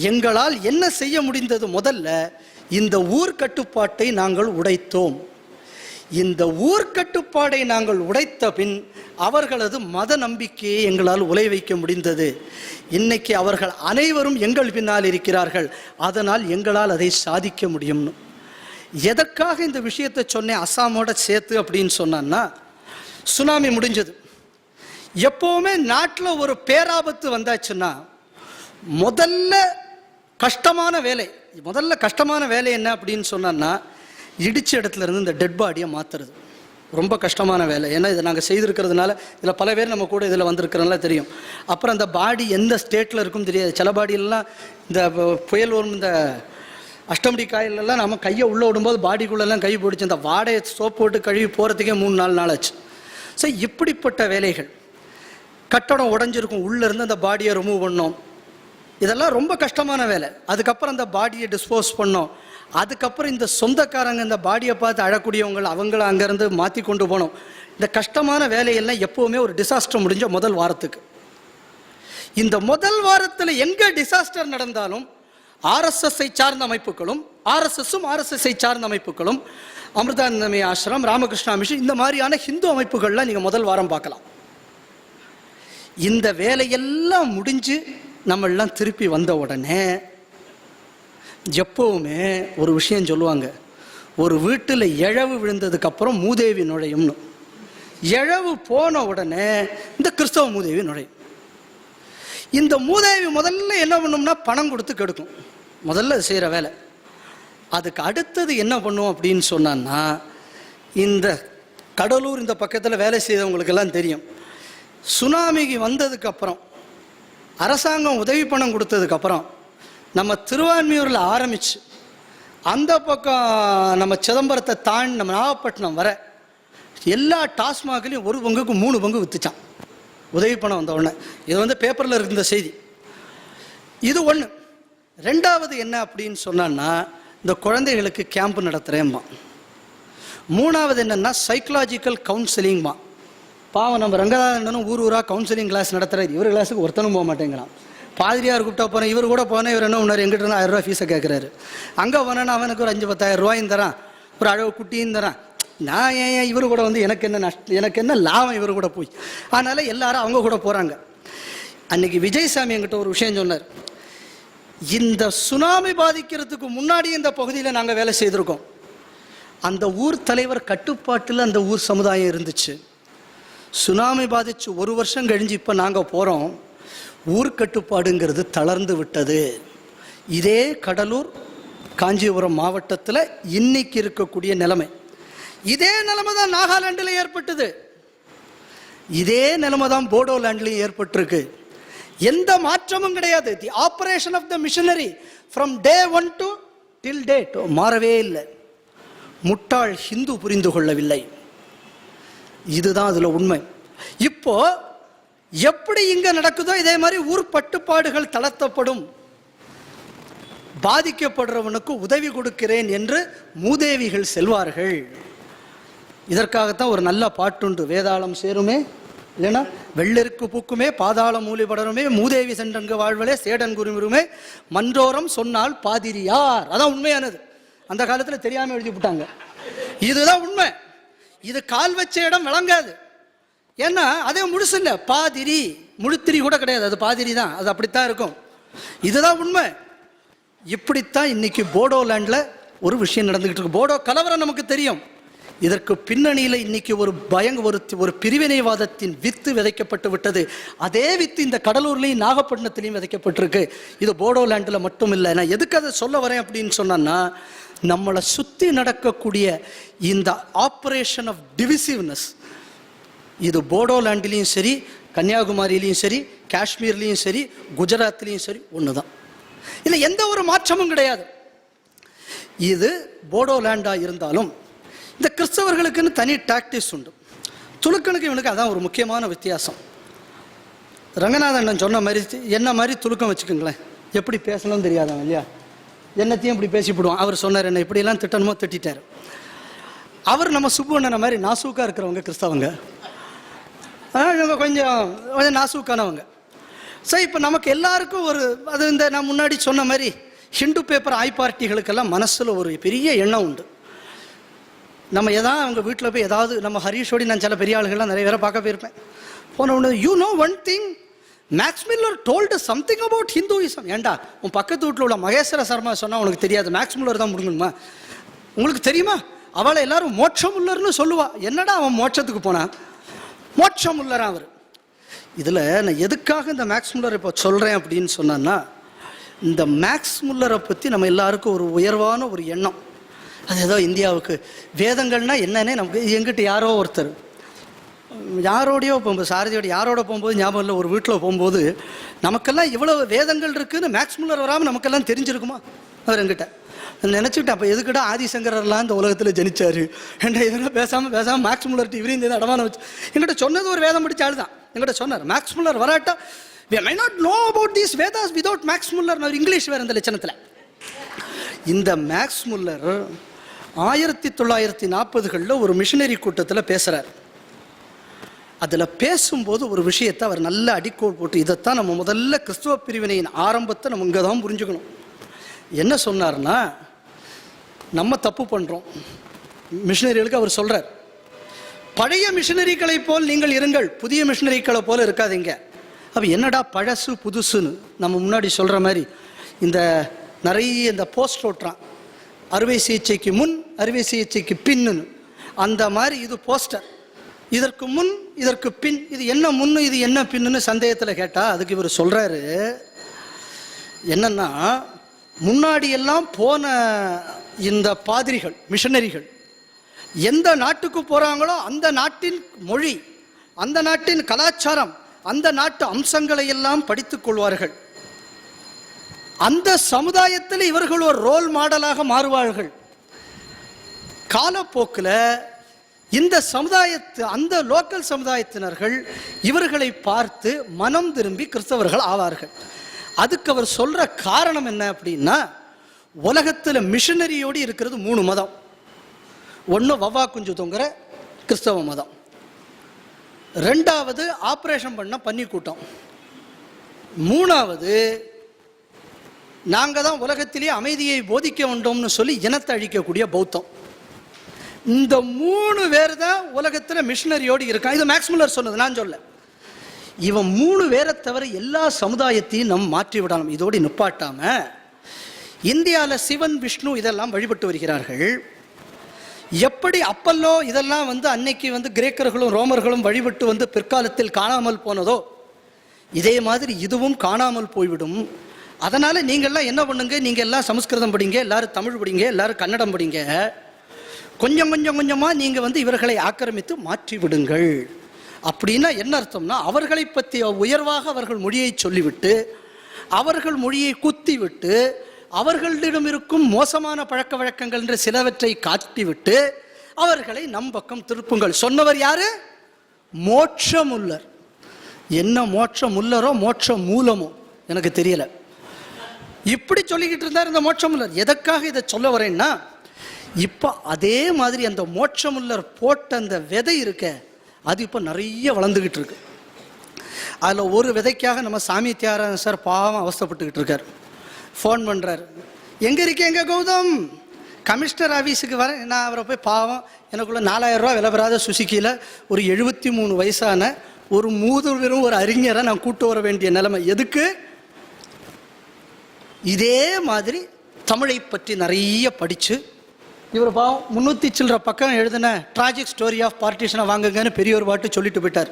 எங்களால் என்ன செய்ய முடிந்தது? முதல்ல இந்த ஊர் கட்டுப்பாட்டை நாங்கள் உடைத்தோம். இந்த ஊர் கட்டுப்பாடை நாங்கள் உடைத்த பின் அவர்களது மத நம்பிக்கையை எங்களால் உலை வைக்க முடிந்தது. இன்னைக்கு அவர்கள் அனைவரும் எங்கள் பின்னால் இருக்கிறார்கள். அதனால் எங்களால் அதை சாதிக்க முடியும்னு. எதற்காக இந்த விஷயத்தை சொன்னேன் அசாமோட சேர்த்து அப்படின்னு சொன்னான்னா, சுனாமி முடிஞ்சது. எப்போவுமே நாட்டில் ஒரு பேராபத்து வந்தாச்சுன்னா முதல்ல கஷ்டமான வேலை என்ன அப்படின்னு சொன்னா, இடிச்ச இடத்துல இருந்து இந்த டெட் பாடியை மாற்றுறது ரொம்ப கஷ்டமான வேலை. ஏன்னா இதை நாங்கள் செய்திருக்கிறதுனால இதில் பல பேர் நம்ம கூட இதில் வந்திருக்கிறதுனால தெரியும். அப்புறம் அந்த பாடி எந்த ஸ்டேட்டில் இருக்கும் தெரியாது. சில பாடியெல்லாம் இந்த புயல் வரும், இந்த அஷ்டமடி காயிலெல்லாம் நம்ம கையை உள்ளே விடும்போது பாடிக்குள்ளெல்லாம் கை பிடிச்சி அந்த வாடையை சோப்பு போட்டு கழுவி போகிறதுக்கே 3-4 நாள் ஆச்சு. ஸோ இப்படிப்பட்ட வேலைகள், கட்டடம் உடஞ்சிருக்கும், உள்ளேருந்து அந்த பாடியை ரிமூவ் பண்ணோம், இதெல்லாம் ரொம்ப கஷ்டமான வேலை. அதுக்கப்புறம் அந்த பாடியை டிஸ்போஸ் பண்ணோம். அதுக்கப்புறம் இந்த சொந்தக்காரங்க இந்த பாடியை பார்த்து அழக்கூடியவங்க அவங்கள அங்கேருந்து மாற்றி கொண்டு போனோம். இந்த கஷ்டமான வேலையெல்லாம் எப்போவுமே ஒரு டிசாஸ்டர் முடிஞ்ச முதல் வாரத்துக்கு. இந்த முதல் வாரத்தில் எங்கே டிசாஸ்டர் நடந்தாலும் ஆர்எஸ்எஸ்ஐ சார்ந்த அமைப்புகளும் ஆர்எஸ்எஸ்ஐ சார்ந்த அமைப்புகளும் அமிர்தானந்தமய ஆசிரம், ராமகிருஷ்ணா மிஷன், இந்த மாதிரியான ஹிந்து அமைப்புகள்லாம் நீங்கள் முதல் வாரம் பார்க்கலாம். இந்த வேலையெல்லாம் முடிஞ்சு நம்மெல்லாம் திருப்பி வந்த உடனே எப்பவுமே ஒரு விஷயம் சொல்லுவாங்க, ஒரு வீட்டில் இழவு விழுந்ததுக்கப்புறம் மூதேவி நுழையும்னு. இழவு போன உடனே இந்த கிறிஸ்தவ மூதேவி நுழையும். இந்த மூதேவி முதல்ல என்ன பண்ணும்னா பணம் கொடுத்து கெடுக்கும், முதல்ல செய்கிற வேலை. அதுக்கு அடுத்தது என்ன பண்ணும் அப்படின்னு சொன்னான்னா, இந்த கடலூர் இந்த பக்கத்தில் வேலை செய்தவங்களுக்கெல்லாம் தெரியும், சுனாமிக்கு வந்ததுக்கப்புறம் அரசாங்கம் உதவி பணம் கொடுத்ததுக்கப்புறம் நம்ம திருவான்மியூரில் ஆரம்பித்து அந்த பக்கம் நம்ம சிதம்பரத்தை தாண்டி நம்ம நாகப்பட்டினம் வர எல்லா டாஸ்மாக்லையும் 1 பங்குக்கு 3 பங்கு விற்றுச்சான் உதவி பணம் வந்த உடனே. இது பேப்பரில் இருந்த செய்தி. இது ஒன்று. ரெண்டாவது என்ன அப்படின்னு சொன்னான்னா, இந்த குழந்தைகளுக்கு கேம்ப் நடத்துகிறேம்மா. மூணாவது என்னென்னா சைக்கலாஜிக்கல் கவுன்சிலிங்மா. பாவம் நம்ம ரங்கநாதனும் ஊராக கவுன்சிலிங் கிளாஸ் நடத்துகிறார். இவர் கிளாஸுக்கு ஒருத்தனும் போக மாட்டேங்கிறான். பாதிரியார் கூப்பிட்டா போகிறேன், இவர் கூட போனேன், இவர் என்ன ஒன்றார் எங்கிட்ட இருந்தால் 1000 ரூபா ஃபீஸை கேட்குறாரு. அங்கே போனேன்னா அவனுக்கு ஒரு 5-10 ரூபாயும் தரான், ஒரு அளவு குட்டியும் தரான். நான் ஏன் இவர் கூட எனக்கு என்ன லாபம் இவர் கூட போய். அதனால் எல்லாரும் அவங்க கூட போகிறாங்க. அன்றைக்கி விஜயசாமி என்கிட்ட ஒரு விஷயம் சொன்னார், இந்த சுனாமி பாதிக்கிறதுக்கு முன்னாடி இந்த பகுதியில் நாங்கள் வேலை செய்திருக்கோம். அந்த ஊர் தலைவர் கட்டுப்பாட்டில் அந்த ஊர் சமுதாயம் இருந்துச்சு. சுனாமி பாதிச்சு 1 வருஷம் கழிஞ்சு இப்போ நாங்கள் போகிறோம், ஊர் கட்டுப்பாடுங்கிறது தளர்ந்து விட்டது. இதே கடலூர் காஞ்சிபுரம் மாவட்டத்தில் இன்னைக்கு இருக்கக்கூடிய நிலைமை, இதே நிலைமை தான் நாகாலாண்டில் ஏற்பட்டது, இதே நிலைமை தான் போடோலாண்ட்லையும் ஏற்பட்டிருக்கு. எந்த மாற்றமும் கிடையாது. The operation of the missionary from day 1 to till date மாறவே இல்லை. முட்டாள் ஹிந்து புரிந்து கொள்ளவில்லை. இதுதான் அதில் உண்மை. இப்போ எப்படி இங்கே நடக்குதோ இதே மாதிரி ஊர் கட்டுப்பாடுகள் தளர்த்தப்படும். பாதிக்கப்படுறவனுக்கு உதவி கொடுக்கிறேன் என்று மூதேவிகள் செல்வார்கள். இதற்காகத்தான் ஒரு நல்ல பாட்டுண்டு, வேதாளம் சேருமே இல்லைன்னா வெள்ளெருக்கு பூக்குமே பாதாள மூலிபடருமே மூதேவி சென்றங்கு வாழ்வலே சேடன் குருமிருமே மன்றோரம் சொன்னால் பாதிரியார். அதான் உண்மையானது. அந்த காலத்தில் தெரியாமல் எழுதி விட்டாங்க. இதுதான் உண்மை. இது கால் வச்ச இடம் விளங்காது. ஏன்னா அதே முழுசு இல்லை, பாதிரி முழுத்திரி கூட கிடையாது, அது பாதிரி தான், அது அப்படித்தான் இருக்கும். இதுதான் உண்மை. இப்படித்தான் இன்னைக்கு போடோலாண்டில் ஒரு விஷயம் நடந்துகிட்டு இருக்கு. போடோ கலவரம் நமக்கு தெரியும். இதற்கு பின்னணியில் இன்னைக்கு ஒரு பிரிவினைவாதத்தின் வித்து விதைக்கப்பட்டு விட்டது. அதே வித்து இந்த கடலூர்லையும் நாகப்பட்டினத்திலையும் விதைக்கப்பட்டிருக்கு. இது போடோலாண்டில் மட்டும் இல்லை. நான் எதுக்கு அதை சொல்ல வரேன் அப்படின்னு சொன்னா, நம்மளை சுற்றி நடக்கக்கூடிய இந்த ஆப்ரேஷன் ஆஃப் டிவிசிவ்னஸ் இது போடோலாண்டிலையும் சரி, கன்னியாகுமரியிலையும் சரி, காஷ்மீர்லேயும் சரி, குஜராத்லேயும் சரி ஒன்று தான். இல்லை எந்த ஒரு மாற்றமும் கிடையாது. இது போடோலாண்டாக இருந்தாலும் இந்த கிறிஸ்தவர்களுக்குன்னு தனி டாக்டிக்ஸ் உண்டு. துலுக்கனுக்கு இவனுக்கு அதான் ஒரு முக்கியமான வித்தியாசம். ரங்கநாதன் சொன்ன மாதிரி என்ன மாதிரி துலுக்கம் வச்சுக்கோங்களேன், எப்படி பேசணும்னு தெரியாதவன் இல்லையா, என்னத்தையும் இப்படி பேசிவிடுவான். அவர் சொன்னார், என்ன இப்படியெல்லாம் திட்டணுமோ திட்டார். அவர் நம்ம சுப்புவண்ணனை மாதிரி நாசூக்காக இருக்கிறவங்க கிறிஸ்தவங்க, இவங்க கொஞ்சம் நாசூக்கானவங்க. சார் இப்போ நமக்கு எல்லாருக்கும் ஒரு அது இந்த நான் முன்னாடி சொன்ன மாதிரி ஹிந்து பேப்பர் ஆய்பார்ட்டிகளுக்கெல்லாம் மனசில் ஒரு பெரிய எண்ணம் உண்டு. நம்ம எதாவது அவங்க வீட்டில் போய் ஏதாவது நம்ம ஹரீஷோடி நான் சில பெரிய ஆளுகள்லாம் நிறைய பேரை பார்க்க போயிருப்பேன். போன ஒன்று you know one thing, Max Miller told something about Hinduism. ஏண்டா உன் பக்கத்து வீட்டில் உள்ள மகேஸ்வர சர்மா சொன்னால் உனக்கு தெரியாது, மேக்ஸ் மில்லர் தான் முடிக்கணுமா? உங்களுக்கு தெரியுமா? அவளை எல்லாரும் மோட்சமுல்லர்னு சொல்லுவா. என்னடா அவன் மோட்சத்துக்கு போனான்? மோட்சமுல்லரா அவர். இதில் நான் எதுக்காக இந்த மேக்ஸ் முல்லர் இப்போ சொல்கிறேன் அப்படின்னு சொன்னான்னா, இந்த மேக்ஸ் முல்லரை பற்றி நம்ம எல்லாருக்கும் ஒரு உயர்வான ஒரு எண்ணம். அது ஏதோ இந்தியாவுக்கு வேதங்கள்னால் என்னன்னே நமக்கு எங்கிட்ட யாரோ ஒருத்தர் யாரோடையோ போகும்போது சாரதியோட யாரோட போகும்போது ஞாபகம் இல்லை, ஒரு வீட்டில் போகும்போது நமக்கெல்லாம் இவ்வளோ வேதங்கள் இருக்குதுன்னு மேக்ஸ் முல்லர் வராமல் நமக்கெல்லாம் தெரிஞ்சிருக்குமா அவர் எங்கிட்ட நினச்சிக்கிட்டேன். அப்போ எதுக்கிட்ட ஆதிசங்கரெல்லாம் இந்த உலகத்தில் ஜனிச்சார் என்ற இதெல்லாம் பேசாமல் மேக்ஸ் முல்லர் இவரையும் இந்த அடமான வச்சு எங்கிட்ட சொன்னது ஒரு வேதம் படித்தாள் தான் எங்கிட்ட சொன்னார். மேக்ஸ் முல்லர் வராட்டா we may not know about these Vedas without Max Muller. நான் இங்கிலீஷ் வேறு இந்த லட்சணத்தில். இந்த மேக்ஸ் முல்லர் 1940களில் ஒரு மிஷனரி கூட்டத்தில் பேசுகிறார். அதில் பேசும்போது ஒரு விஷயத்தை அவர் நல்ல அடிக்கோள் போட்டு, இதைத்தான் நம்ம முதல்ல கிறிஸ்துவ பிரிவினையின் ஆரம்பத்தை நம்ம இங்கே தான் புரிஞ்சுக்கணும். என்ன சொன்னார்னா, நம்ம தப்பு பண்ணுறோம். மிஷனரிகளுக்கு அவர் சொல்கிறார், பழைய மிஷனரிகளை போல் நீங்கள் இருங்கள், புதிய மிஷனரிகளை போல் இருக்காதீங்க. அப்போ என்னடா பழசு புதுசுன்னு நம்ம முன்னாடி சொல்கிற மாதிரி இந்த நிறைய இந்த போஸ்ட் ஓட்டுறான், அறுவை சிகிச்சைக்கு முன் அறுவை சிகிச்சைக்கு பின்னுன்னு. அந்த மாதிரி இது போஸ்டர், இதற்கு முன் இதற்கு பின், இது என்ன முன்னு இது என்ன பின்னுன்னு சந்தேகத்தில் கேட்டால் அதுக்கு இவர் சொல்கிறாரு என்னன்னா, முன்னாடியெல்லாம் போன இந்த பாதிரிகள் மிஷனரிகள் எந்த நாட்டுக்கு போகிறாங்களோ அந்த நாட்டின் மொழி, அந்த நாட்டின் கலாச்சாரம், அந்த நாட்டு அம்சங்களை எல்லாம் படித்துக் கொள்வார்கள். அந்த சமுதாயத்தில் இவர்கள் ஒரு ரோல் மாடலாக மாறுவார்கள். காலப்போக்கில் இந்த அந்த லோக்கல் சமுதாயத்தினர்கள் இவர்களை பார்த்து மனம் திரும்பி கிறிஸ்தவர்கள் ஆவார்கள். அதுக்கு அவர் சொல்ற காரணம் என்ன அப்படின்னா, உலகத்தில் மிஷனரியோடு இருக்கிறது 3 மதம். ஒன்று வவ்வா குஞ்சு தொங்குற கிறிஸ்தவ மதம், 2வது ஆப்ரேஷன் பண்ண பன்னி கூட்டம், 3வது நாங்கள் தான் உலகத்திலேயே அமைதியை போதிக்க வேண்டோம்னு சொல்லி இனத்தை அழிக்கக்கூடிய பௌத்தம். இந்த 3 பேர் தான் உலகத்தில் மிஷனரியோடு இருக்கான். இது மேக்ஸ் முல்லர் சொன்னது, நான் சொல்ல. இவன் 3 பேரை தவிர எல்லா சமுதாயத்தையும் நம்ம மாற்றி விடலாம். இதோடு நிப்பாட்டாம இந்தியாவில் சிவன் விஷ்ணு இதெல்லாம் வழிபட்டு வருகிறார்கள். எப்படி அப்பல்லோ இதெல்லாம் அன்னைக்கு கிரேக்கர்களும் ரோமர்களும் வழிபட்டு பிற்காலத்தில் காணாமல் போனதோ, இதே மாதிரி இதுவும் காணாமல் போய்விடும். அதனால நீங்கள்லாம் என்ன பண்ணுங்க, நீங்கள் எல்லாம் சமஸ்கிருதம் படிங்க, எல்லாரும் தமிழ் படிங்க, எல்லாரும் கன்னடம் படிங்க, கொஞ்சம் கொஞ்சமாக நீங்கள் இவர்களை ஆக்கிரமித்து மாற்றி விடுங்கள். அப்படின்னா என்ன அர்த்தம்னா, அவர்களை பற்றி உயர்வாக அவர்கள் மொழியை சொல்லிவிட்டு, அவர்கள் மொழியை குத்திவிட்டு, அவர்களிடம் இருக்கும் மோசமான பழக்க வழக்கங்கள் என்று சிலவற்றை காட்டிவிட்டு அவர்களை நம் பக்கம் திருப்புங்கள். சொன்னவர் யாரு? மோட்சமுல்லர். என்ன மோட்சமுல்லரோ மோட்ச மூலமோ எனக்கு தெரியல. இப்படி சொல்லிக்கிட்டு இருந்தார் இந்த மோட்சமுல்லர். எதற்காக இதை சொல்ல வரேன்னா, இப்போ அதே மாதிரி அந்த மோட்சமுல்லர் போட்ட அந்த விதை இருக்க, அது இப்போ நிறைய வளர்ந்துக்கிட்டு இருக்கு. அதில் ஒரு விதைக்காக நம்ம சாமி தியாகராஜன் சார் பாவம் அவஸ்தைப்பட்டுக்கிட்டு இருக்கார். ஃபோன் பண்ணுறாரு, எங்கே இருக்கேன், எங்கே கௌதம், கமிஷனர் ஆஃபீஸுக்கு வரேன். நான் அவரை போய் பாவம், எனக்குள்ள 4000 ரூபா விலை பெறாத சுசுக்கியில் ஒரு 73 வயசான ஒரு மூதுவரும் ஒரு அறிஞரை நான் கூட்டு வர வேண்டிய நிலைமை. எதுக்கு? இதே மாதிரி தமிழை பற்றி நிறைய படித்து இவர் பாவம் 300 சில்லற பக்கம் எழுதின ட்ராஜிக் ஸ்டோரி ஆஃப் பார்ட்டிஷனை வாங்குங்கன்னு பெரிய ஒரு பாட்டு சொல்லிட்டு போயிட்டார்.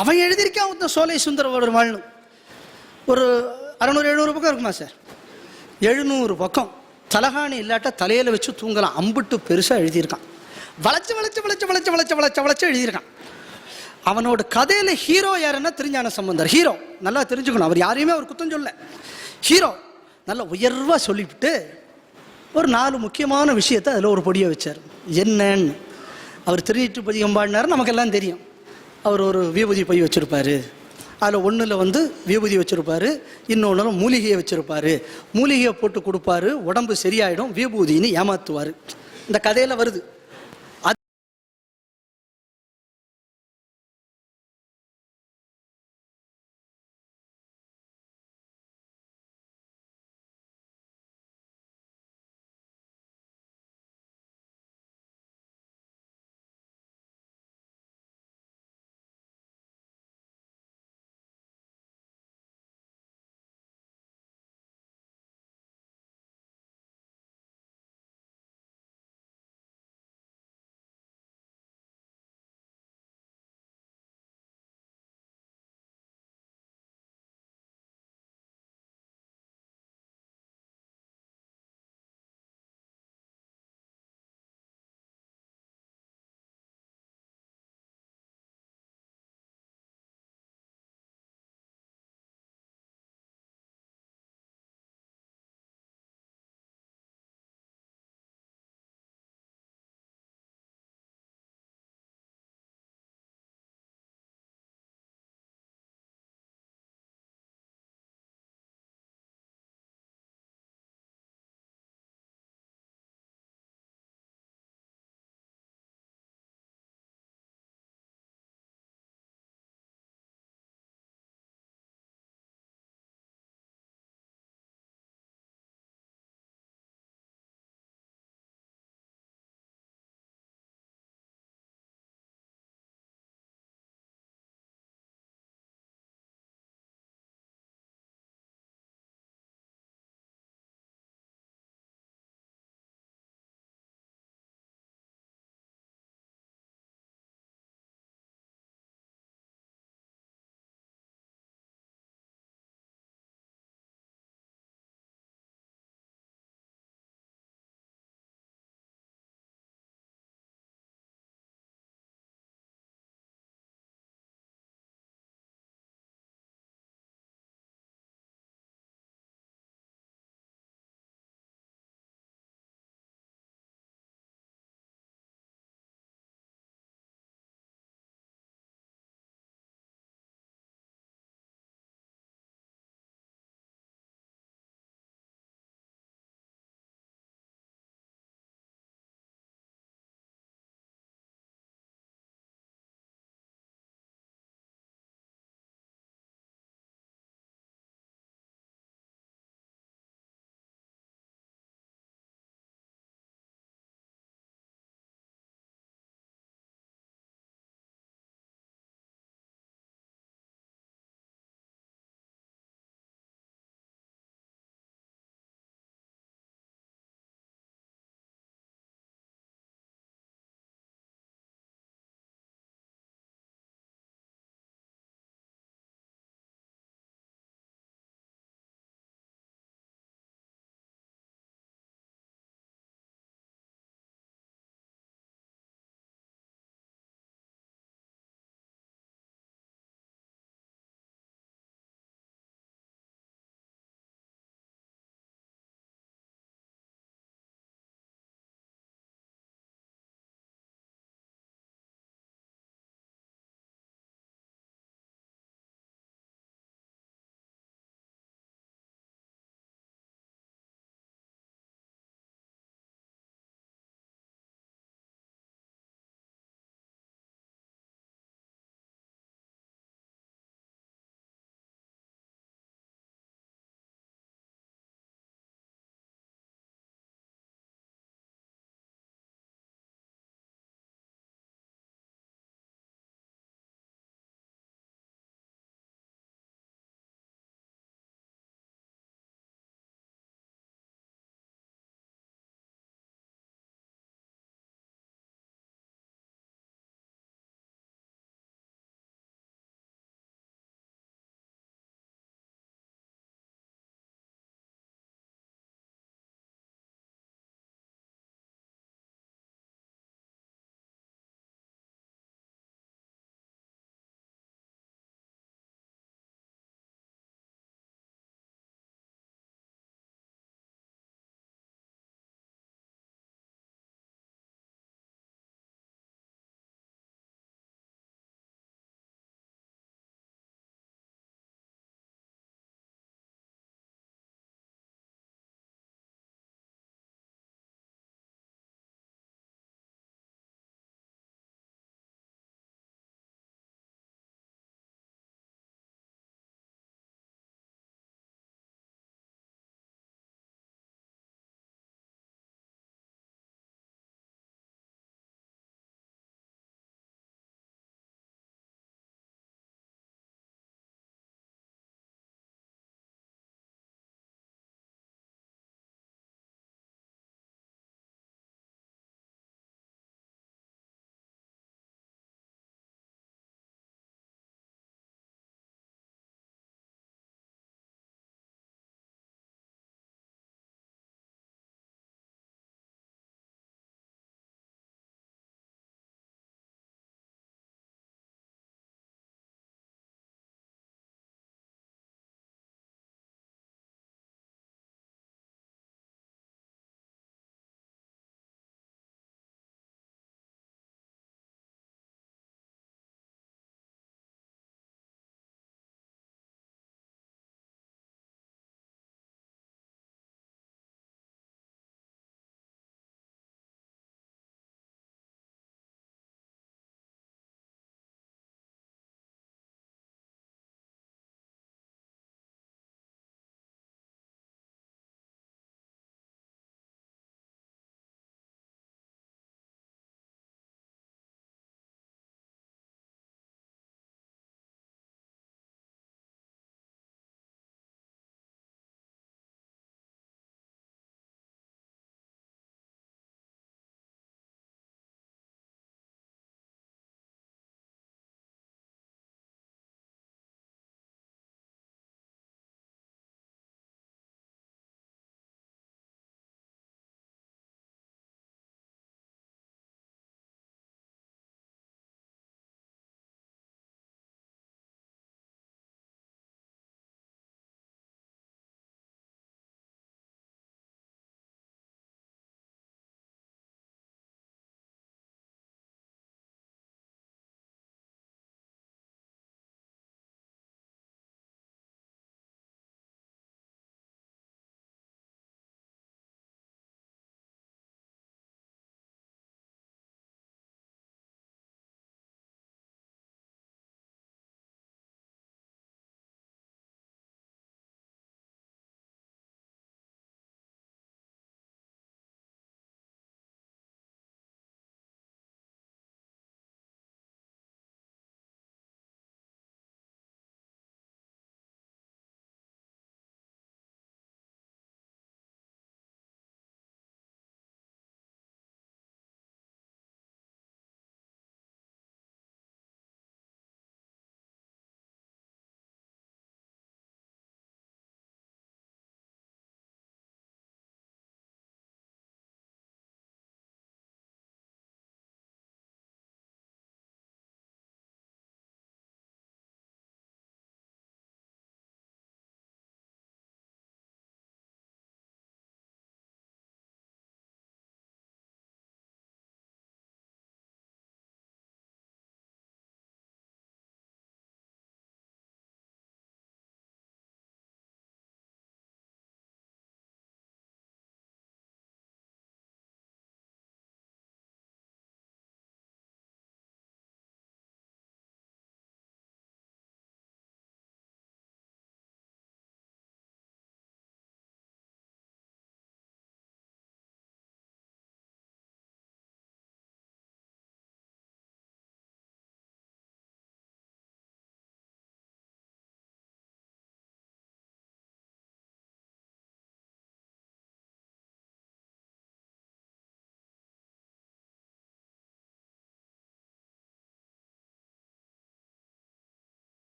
அவன் எழுதியிருக்கான் சோலை சுந்தர வாழ்னு. ஒரு 600-700 பக்கம் இருக்குமா சார்? 700 பக்கம். தலகாணி இல்லாட்ட தலையில் வச்சு தூங்கலாம், அம்புட்டு பெருசாக எழுதியிருக்கான். வளைச்சு வளைச்சு வளைச்சு வளைச்சு வளைச்சு வளைச்சு வளைச்சு எழுதியிருக்கான். அவனோட கதையில் ஹீரோ யாருன்னா திருஞான சம்பந்தர். ஹீரோ நல்லா தெரிஞ்சுக்கணும், அவர் யாரையுமே அவர் குத்தம் சொல்ல. ஹீரோ நல்லா உயர்வாக சொல்லிவிட்டு ஒரு 4 முக்கியமான விஷயத்தை அதில் ஒரு பொடியை வச்சார். என்னன்னு அவர் திருநீற்று பதிகம் பாடினார், நமக்கெல்லாம் தெரியும். அவர் ஒரு விபூதி பை வச்சுருப்பார். அதில் ஒன்றில் விபூதி வச்சுருப்பார், இன்னொன்று மூலிகையை வச்சுருப்பார். மூலிகையை போட்டு கொடுப்பாரு, உடம்பு சரியாயிடும், விபூதின்னு ஏமாற்றுவார். இந்த கதையில் வருது.